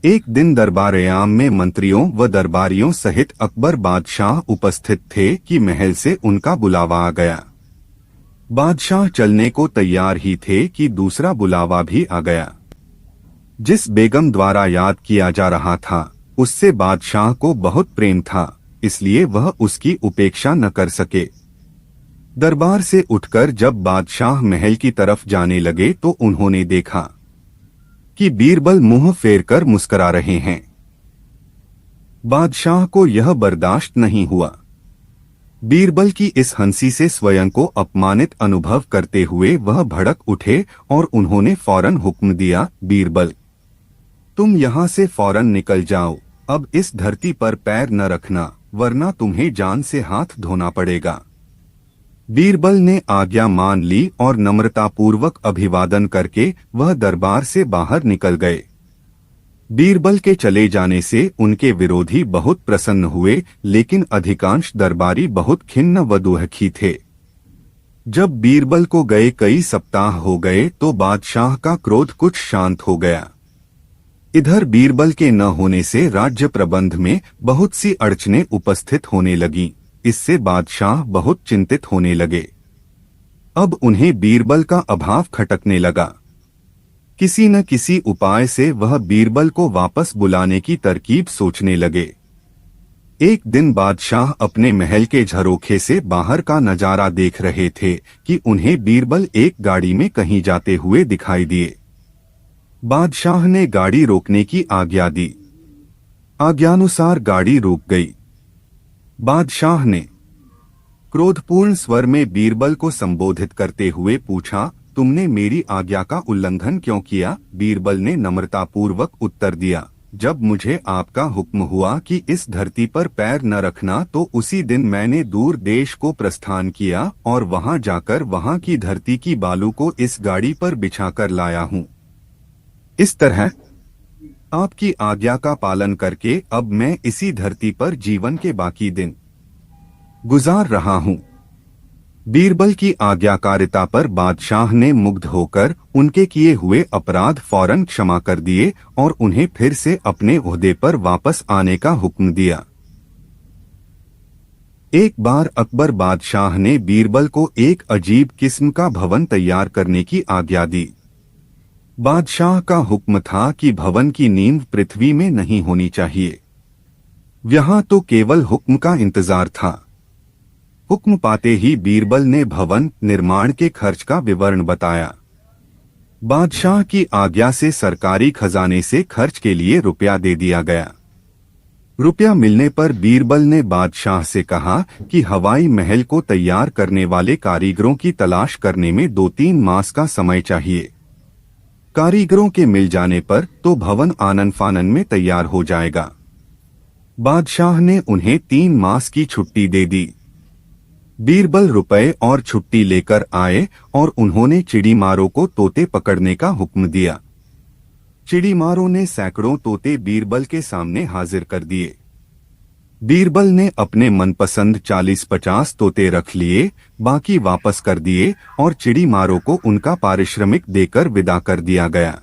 एक दिन दरबार-ए-आम में मंत्रियों व दरबारियों सहित अकबर बादशाह उपस्थित थे कि महल से उनका बुलावा आ गया। बादशाह चलने को तैयार ही थे कि दूसरा बुलावा भी आ गया। जिस बेगम द्वारा याद किया जा रहा था उससे बादशाह को बहुत प्रेम था, इसलिए वह उसकी उपेक्षा न कर सके। दरबार से उठकर जब बादशाह महल की तरफ जाने लगे तो उन्होंने देखा कि बीरबल मुंह फेरकर मुस्कुरा रहे हैं। बादशाह को यह बर्दाश्त नहीं हुआ। बीरबल की इस हंसी से स्वयं को अपमानित अनुभव करते हुए वह भड़क उठे और उन्होंने फौरन हुक्म दिया, बीरबल, तुम यहाँ से फौरन निकल जाओ। अब इस धरती पर पैर न रखना, वरना तुम्हें जान से हाथ धोना पड़ेगा। बीरबल ने आज्ञा मान ली और नम्रतापूर्वक अभिवादन करके वह दरबार से बाहर निकल गए। बीरबल के चले जाने से उनके विरोधी बहुत प्रसन्न हुए, लेकिन अधिकांश दरबारी बहुत खिन्न व दुखी थे। जब बीरबल को गए कई सप्ताह हो गए तो बादशाह का क्रोध कुछ शांत हो गया। इधर बीरबल के न होने से राज्य प्रबंध में बहुत सी अड़चनें उपस्थित होने लगीं। इससे बादशाह बहुत चिंतित होने लगे। अब उन्हें बीरबल का अभाव खटकने लगा। किसी न किसी उपाय से वह बीरबल को वापस बुलाने की तरकीब सोचने लगे। एक दिन बादशाह अपने महल के झरोखे से बाहर का नजारा देख रहे थे कि उन्हें बीरबल एक गाड़ी में कहीं जाते हुए दिखाई दिए। बादशाह ने गाड़ी रोकने की आज्ञा दी। आज्ञानुसार गाड़ी रुक गई। बादशाह ने क्रोधपूर्ण स्वर में बीरबल को संबोधित करते हुए पूछा, तुमने मेरी आज्ञा का उल्लंघन क्यों किया? बीरबल ने नम्रतापूर्वक उत्तर दिया, जब मुझे आपका हुक्म हुआ कि इस धरती पर पैर न रखना तो उसी दिन मैंने दूर देश को प्रस्थान किया और वहां जाकर वहां की धरती की बालू को इस गाड़ी पर बिछाकर लाया हूं। इस तरह आपकी आज्ञा का पालन करके अब मैं इसी धरती पर जीवन के बाकी दिन गुजार रहा हूं। बीरबल की आज्ञाकारिता पर बादशाह ने मुग्ध होकर उनके किए हुए अपराध फौरन क्षमा कर दिए और उन्हें फिर से अपने ओहदे पर वापस आने का हुक्म दिया। एक बार अकबर बादशाह ने बीरबल को एक अजीब किस्म का भवन तैयार करने की आज्ञा दी। बादशाह का हुक्म था कि भवन की नींव पृथ्वी में नहीं होनी चाहिए। यहाँ तो केवल हुक्म का इंतजार था। हुक्म पाते ही बीरबल ने भवन निर्माण के खर्च का विवरण बताया। बादशाह की आज्ञा से सरकारी खजाने से खर्च के लिए रुपया दे दिया गया। रुपया मिलने पर बीरबल ने बादशाह से कहा कि हवाई महल को तैयार करने वाले कारीगरों की तलाश करने में 2-3 मास का समय चाहिए। कारीगरों के मिल जाने पर तो भवन आनन फानन में तैयार हो जाएगा। बादशाह ने उन्हें 3 मास की छुट्टी दे दी। बीरबल रुपए और छुट्टी लेकर आए और उन्होंने चिड़ीमारों को तोते पकड़ने का हुक्म दिया। चिड़ीमारों ने सैकड़ों तोते बीरबल के सामने हाजिर कर दिए। बीरबल ने अपने मनपसंद 40-50 तोते रख लिए, बाकी वापस कर दिए और चिड़ीमारों को उनका पारिश्रमिक देकर विदा कर दिया गया।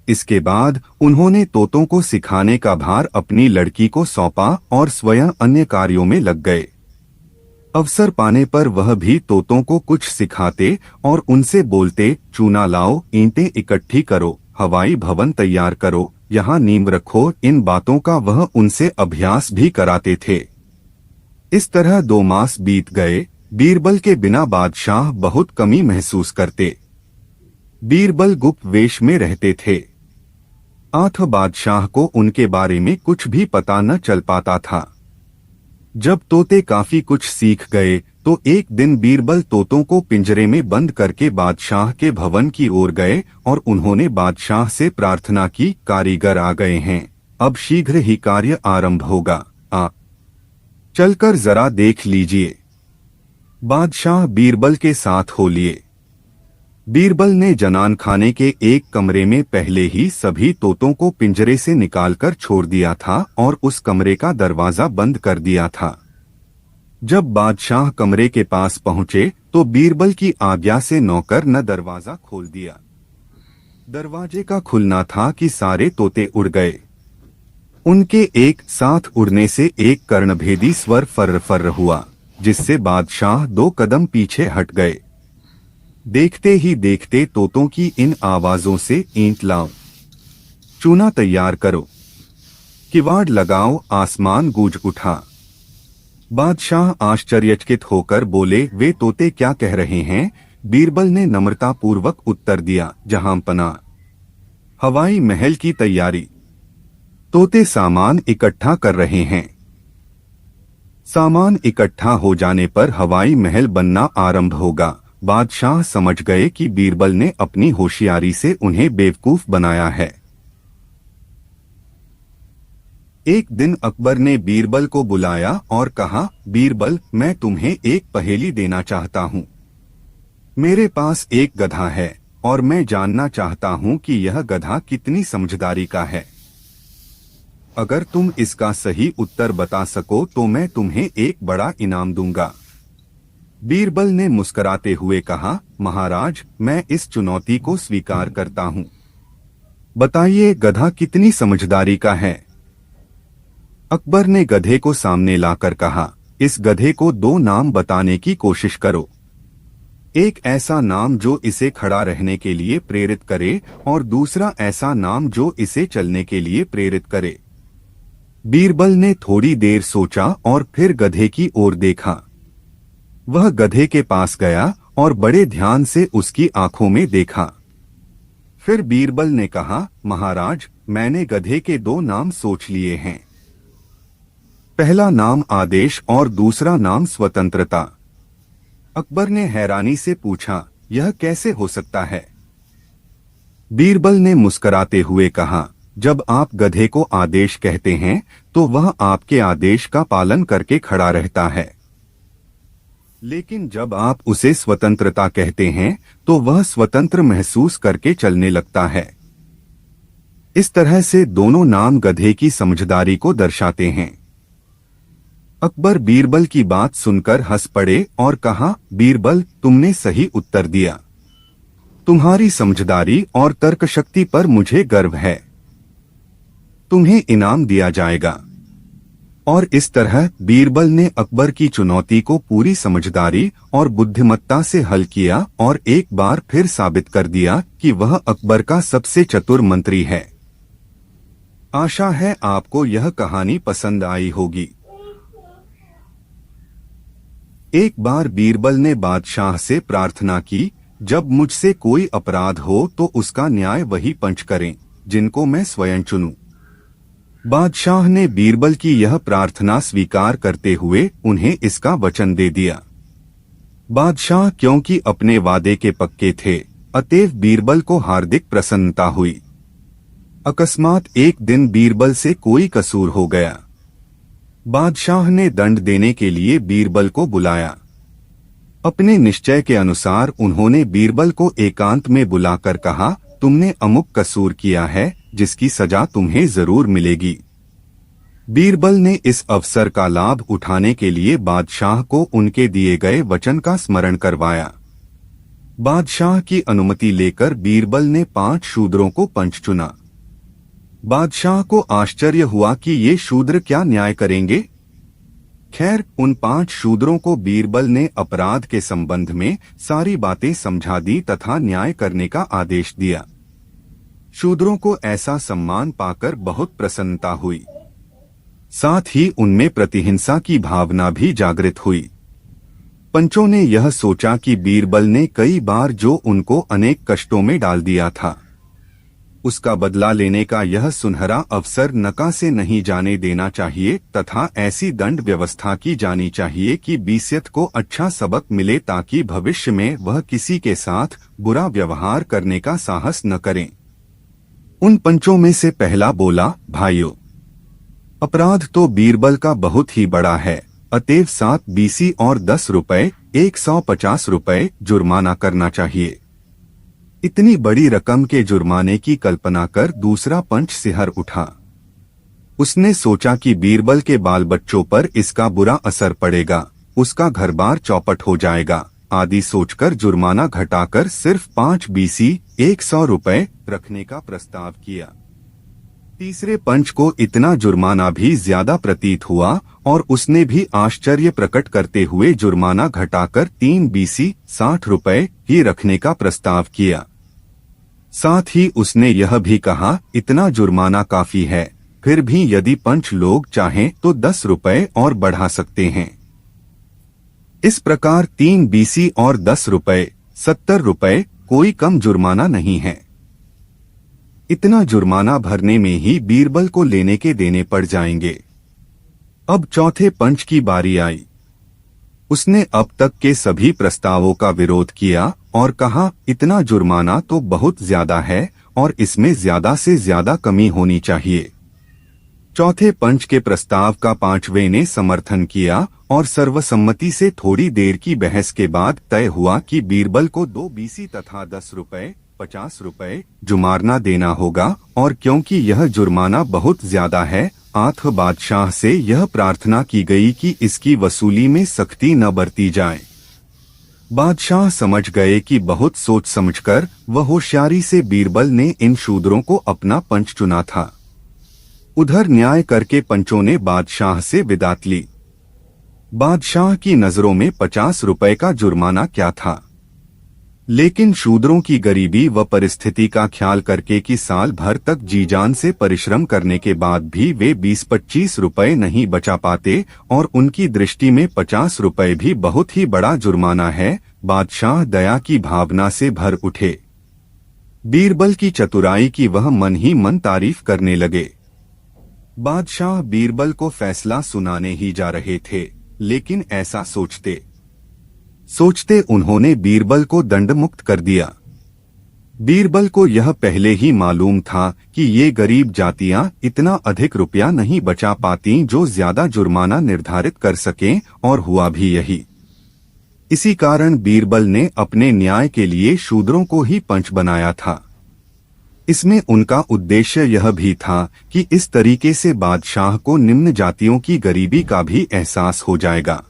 इसके बाद उन्होंने तोतों को सिखाने का भार अपनी लड़की को सौंपा और स्वयं अन्य कार्यों में लग गए। अवसर पाने पर वह भी तोतों को कुछ सिखाते और उनसे बोलते, चूना लाओ, ईंटें इकट्ठी करो, हवाई भवन तैयार करो, यहाँ नींव रखो। इन बातों का वह उनसे अभ्यास भी कराते थे। इस तरह 2 मास बीत गए। बीरबल के बिना बादशाह बहुत कमी महसूस करते। बीरबल गुप्त वेश में रहते थे। आठ बादशाह को उनके बारे में कुछ भी पता न चल पाता था। जब तोते काफी कुछ सीख गए तो एक दिन बीरबल तोतों को पिंजरे में बंद करके बादशाह के भवन की ओर गए और उन्होंने बादशाह से प्रार्थना की, कारीगर आ गए हैं, अब शीघ्र ही कार्य आरंभ होगा, आप चलकर जरा देख लीजिए। बादशाह बीरबल के साथ हो लिए। बीरबल ने जनान खाने के एक कमरे में पहले ही सभी तोतों को पिंजरे से निकालकर छोड़ दिया था और उस कमरे का दरवाजा बंद कर दिया था। जब बादशाह कमरे के पास पहुंचे तो बीरबल की आज्ञा से नौकर ने दरवाजा खोल दिया। दरवाजे का खुलना था कि सारे तोते उड़ गए। उनके एक साथ उड़ने से एक कर्णभेदी स्वर फर्र फर्र हुआ, जिससे बादशाह 2 कदम पीछे हट गए। देखते ही देखते तोतों की इन आवाजों से ईंट लाओ, चूना तैयार करो, किवाड़ लगाओ, आसमान गूंज उठा। बादशाह आश्चर्यचकित होकर बोले, वे तोते क्या कह रहे हैं? बीरबल ने नम्रतापूर्वक उत्तर दिया, जहांपना, हवाई महल की तैयारी। तोते सामान इकट्ठा कर रहे हैं। सामान इकट्ठा हो जाने पर हवाई महल बनना आरंभ होगा। बादशाह समझ गए कि बीरबल ने अपनी होशियारी से उन्हें बेवकूफ बनाया है। एक दिन अकबर ने बीरबल को बुलाया और कहा, बीरबल, मैं तुम्हें एक पहेली देना चाहता हूँ। मेरे पास एक गधा है और मैं जानना चाहता हूँ कि यह गधा कितनी समझदारी का है। अगर तुम इसका सही उत्तर बता सको तो मैं तुम्हें एक बड़ा इनाम दूंगा। बीरबल ने मुस्कुराते हुए कहा, महाराज, मैं इस चुनौती को स्वीकार करता हूँ। बताइए, गधा कितनी समझदारी का है? अकबर ने गधे को सामने लाकर कहा, इस गधे को 2 नाम बताने की कोशिश करो। एक ऐसा नाम जो इसे खड़ा रहने के लिए प्रेरित करे और दूसरा ऐसा नाम जो इसे चलने के लिए प्रेरित करे। बीरबल ने थोड़ी देर सोचा और फिर गधे की ओर देखा। वह गधे के पास गया और बड़े ध्यान से उसकी आंखों में देखा। फिर बीरबल ने कहा, महाराज, मैंने गधे के 2 नाम सोच लिए हैं। पहला नाम आदेश और दूसरा नाम स्वतंत्रता। अकबर ने हैरानी से पूछा, यह कैसे हो सकता है? बीरबल ने मुस्कुराते हुए कहा, जब आप गधे को आदेश कहते हैं तो वह आपके आदेश का पालन करके खड़ा रहता है, लेकिन जब आप उसे स्वतंत्रता कहते हैं तो वह स्वतंत्र महसूस करके चलने लगता है। इस तरह से दोनों नाम गधे की समझदारी को दर्शाते हैं। अकबर बीरबल की बात सुनकर हंस पड़े और कहा, बीरबल, तुमने सही उत्तर दिया। तुम्हारी समझदारी और तर्क शक्ति पर मुझे गर्व है। तुम्हें इनाम दिया जाएगा। और इस तरह बीरबल ने अकबर की चुनौती को पूरी समझदारी और बुद्धिमत्ता से हल किया और एक बार फिर साबित कर दिया कि वह अकबर का सबसे चतुर मंत्री है। आशा है आपको यह कहानी पसंद आई होगी। एक बार बीरबल ने बादशाह से प्रार्थना की, जब मुझसे कोई अपराध हो तो उसका न्याय वही पंच करें जिनको मैं स्वयं चुनूं। बादशाह ने बीरबल की यह प्रार्थना स्वीकार करते हुए उन्हें इसका वचन दे दिया। बादशाह क्योंकि अपने वादे के पक्के थे, अतएव बीरबल को हार्दिक प्रसन्नता हुई। अकस्मात एक दिन बीरबल से कोई कसूर हो गया। बादशाह ने दंड देने के लिए बीरबल को बुलाया। अपने निश्चय के अनुसार उन्होंने बीरबल को एकांत में बुलाकर कहा, तुमने अमुक कसूर किया है जिसकी सजा तुम्हें जरूर मिलेगी। बीरबल ने इस अवसर का लाभ उठाने के लिए बादशाह को उनके दिए गए वचन का स्मरण करवाया। बादशाह की अनुमति लेकर बीरबल ने 5 शूद्रों को पंच चुना। बादशाह को आश्चर्य हुआ कि ये शूद्र क्या न्याय करेंगे। खैर, उन 5 शूद्रों को बीरबल ने अपराध के संबंध में सारी बातें समझा दी तथा न्याय करने का आदेश दिया। शूद्रों को ऐसा सम्मान पाकर बहुत प्रसन्नता हुई। साथ ही उनमें प्रतिहिंसा की भावना भी जागृत हुई। पंचों ने यह सोचा कि बीरबल ने कई बार जो उनको अनेक कष्टों में डाल दिया था, उसका बदला लेने का यह सुनहरा अवसर नका से नहीं जाने देना चाहिए तथा ऐसी दंड व्यवस्था की जानी चाहिए कि बीसियत को अच्छा सबक मिले ताकि भविष्य में वह किसी के साथ बुरा व्यवहार करने का साहस न करें। उन पंचों में से पहला बोला, भाइयों, अपराध तो बीरबल का बहुत ही बड़ा है, अतएव 7 बीसी और 10 रुपए 150 रुपए जुर्माना करना चाहिए। इतनी बड़ी रकम के जुर्माने की कल्पना कर दूसरा पंच सिहर उठा। उसने सोचा कि बीरबल के बाल बच्चों पर इसका बुरा असर पड़ेगा, उसका घर बार चौपट हो जाएगा, आदि सोचकर जुर्माना घटाकर सिर्फ 5 बीसी 100 रुपए रखने का प्रस्ताव किया। तीसरे पंच को इतना जुर्माना भी ज्यादा प्रतीत हुआ और उसने भी आश्चर्य प्रकट करते हुए जुर्माना घटाकर 3 बीसी 60 रुपए ही रखने का प्रस्ताव किया। साथ ही उसने यह भी कहा, इतना जुर्माना काफी है, फिर भी यदि पंच लोग चाहें तो 10 रुपए और बढ़ा सकते हैं। इस प्रकार 3 बीसी और 10 रुपए 70 रुपए कोई कम जुर्माना नहीं है। इतना जुर्माना भरने में ही बीरबल को लेने के देने पड़ जाएंगे। अब चौथे पंच की बारी आई। उसने अब तक के सभी प्रस्तावों का विरोध किया और कहा, इतना जुर्माना तो बहुत ज्यादा है और इसमें ज्यादा से ज्यादा कमी होनी चाहिए। चौथे पंच के प्रस्ताव का पांचवें ने समर्थन किया और सर्वसम्मति से थोड़ी देर की बहस के बाद तय हुआ कि बीरबल को 2 बीसी तथा 10 रुपए 50 रुपए जुर्माना देना होगा और क्योंकि यह जुर्माना बहुत ज्यादा है, आठ बादशाह से यह प्रार्थना की गई कि इसकी वसूली में सख्ती न बरती जाए। बादशाह समझ गए कि बहुत सोच समझकर व होशियारी से बीरबल ने इन शूद्रों को अपना पंच चुना था। उधर न्याय करके पंचों ने बादशाह से विदात ली। बादशाह की नजरों में 50 रुपए का जुर्माना क्या था, लेकिन शूद्रों की गरीबी व परिस्थिति का ख्याल करके कि साल भर तक जी जान से परिश्रम करने के बाद भी वे 20-25 रुपए नहीं बचा पाते और उनकी दृष्टि में 50 रुपए भी बहुत ही बड़ा जुर्माना है, बादशाह दया की भावना से भर उठे। बीरबल की चतुराई की वह मन ही मन तारीफ करने लगे। बादशाह बीरबल को फैसला सुनाने ही जा रहे थे, लेकिन ऐसा सोचते उन्होंने बीरबल को दंड मुक्त कर दिया। बीरबल को यह पहले ही मालूम था कि ये गरीब जातियां इतना अधिक रुपया नहीं बचा पाती जो ज्यादा जुर्माना निर्धारित कर सकें, और हुआ भी यही। इसी कारण बीरबल ने अपने न्याय के लिए शूद्रों को ही पंच बनाया था। इसमें उनका उद्देश्य यह भी था कि इस तरीके से बादशाह को निम्न जातियों की गरीबी का भी एहसास हो जाएगा।